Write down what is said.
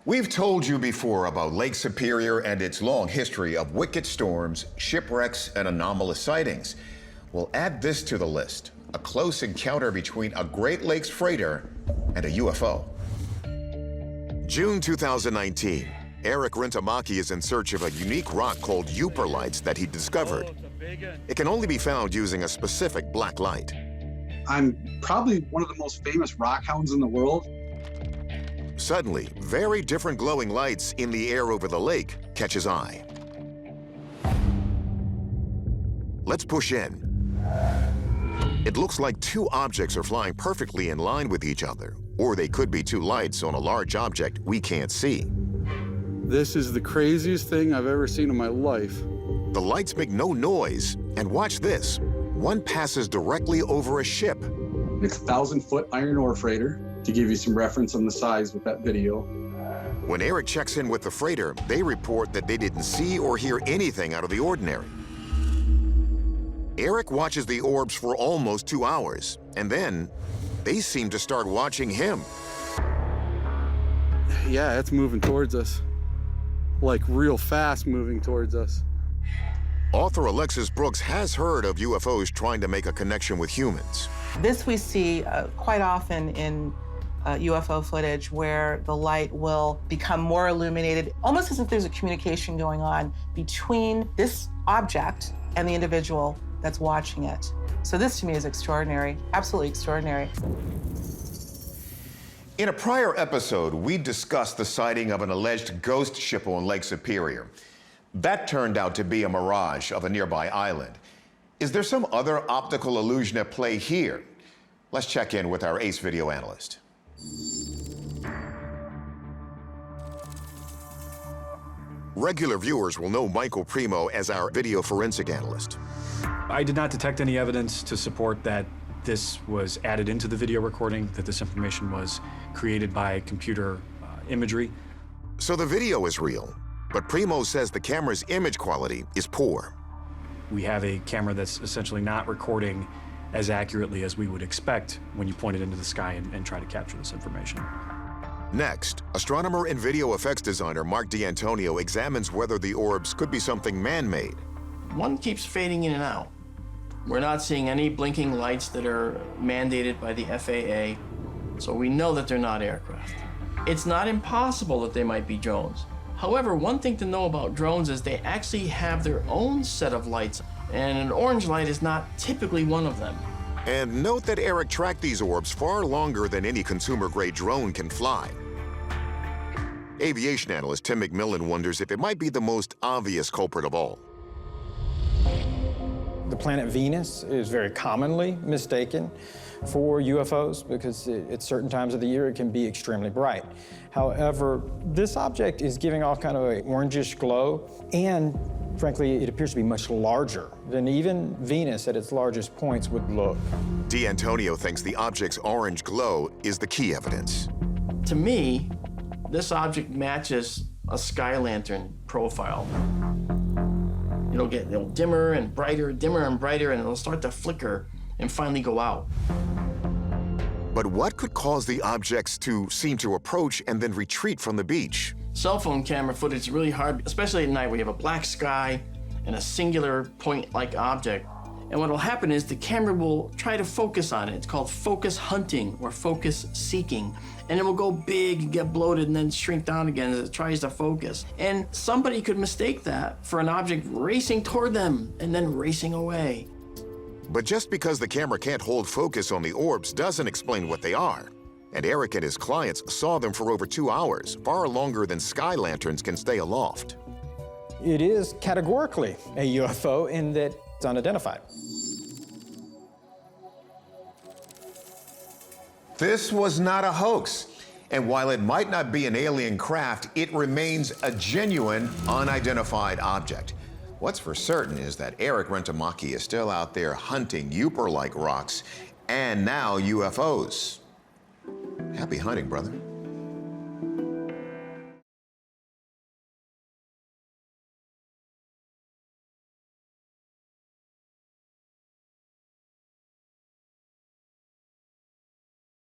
We've told you before about Lake Superior and its long history of wicked storms, shipwrecks, and anomalous sightings. We'll add this to the list: a close encounter between a Great Lakes freighter and a UFO. June 2019, Eric Rentamaki is in search of a unique rock called Uperlites that he discovered. It can only be found using a specific black light. I'm probably one of the most famous rock hounds in the world. Suddenly, very different glowing lights in the air over the lake catch his eye. Let's push in. It looks like two objects are flying perfectly in line with each other, or they could be two lights on a large object we can't see. This is the craziest thing I've ever seen in my life. The lights make no noise, and watch this. One passes directly over a ship. It's a 1,000-foot iron ore freighter, to give you some reference on the size with that video. When Eric checks in with the freighter, they report that they didn't see or hear anything out of the ordinary. Eric watches the orbs for almost 2 hours, and then they seem to start watching him. Yeah, it's moving towards us. Like real fast moving towards us. Author Alexis Brooks has heard of UFOs trying to make a connection with humans. This we see quite often in UFO footage where the light will become more illuminated, almost as if there's a communication going on between this object and the individual that's watching it. So this to me is extraordinary, absolutely extraordinary. In a prior episode, we discussed the sighting of an alleged ghost ship on Lake Superior. That turned out to be a mirage of a nearby island. Is there some other optical illusion at play here? Let's check in with our ace video analyst. Regular viewers will know Michael Primo as our video forensic analyst. I did not detect any evidence to support that this was added into the video recording, that this information was created by computer imagery. So the video is real, but Primo says the camera's image quality is poor. We have a camera that's essentially not recording as accurately as we would expect when you point it into the sky and try to capture this information. Next, astronomer and video effects designer Mark D'Antonio examines whether the orbs could be something man-made. One keeps fading in and out. We're not seeing any blinking lights that are mandated by the FAA, so we know that they're not aircraft. It's not impossible that they might be drones. However, one thing to know about drones is they actually have their own set of lights, and an orange light is not typically one of them. And note that Eric tracked these orbs far longer than any consumer-grade drone can fly. Aviation analyst Tim McMillan wonders if it might be the most obvious culprit of all. The planet Venus is very commonly mistaken for UFOs because at certain times of the year it can be extremely bright. However, this object is giving off kind of an orangish glow, and frankly, it appears to be much larger than even Venus at its largest points would look. D'Antonio thinks the object's orange glow is the key evidence. To me, this object matches a sky lantern profile. It'll get dimmer and brighter, and it'll start to flicker and finally go out. But what could cause the objects to seem to approach and then retreat from the beach? Cell phone camera footage is really hard, especially at night where you have a black sky and a singular point-like object. And what'll happen is the camera will try to focus on it. It's called focus hunting or focus seeking. And it will go big and get bloated and then shrink down again as it tries to focus. And somebody could mistake that for an object racing toward them and then racing away. But just because the camera can't hold focus on the orbs doesn't explain what they are. And Eric and his clients saw them for over 2 hours, far longer than sky lanterns can stay aloft. It is categorically a UFO in that it's unidentified. This was not a hoax. And while it might not be an alien craft, it remains a genuine, unidentified object. What's for certain is that Eric Rentamaki is still out there hunting Uper-like rocks and now UFOs. Happy hunting, brother.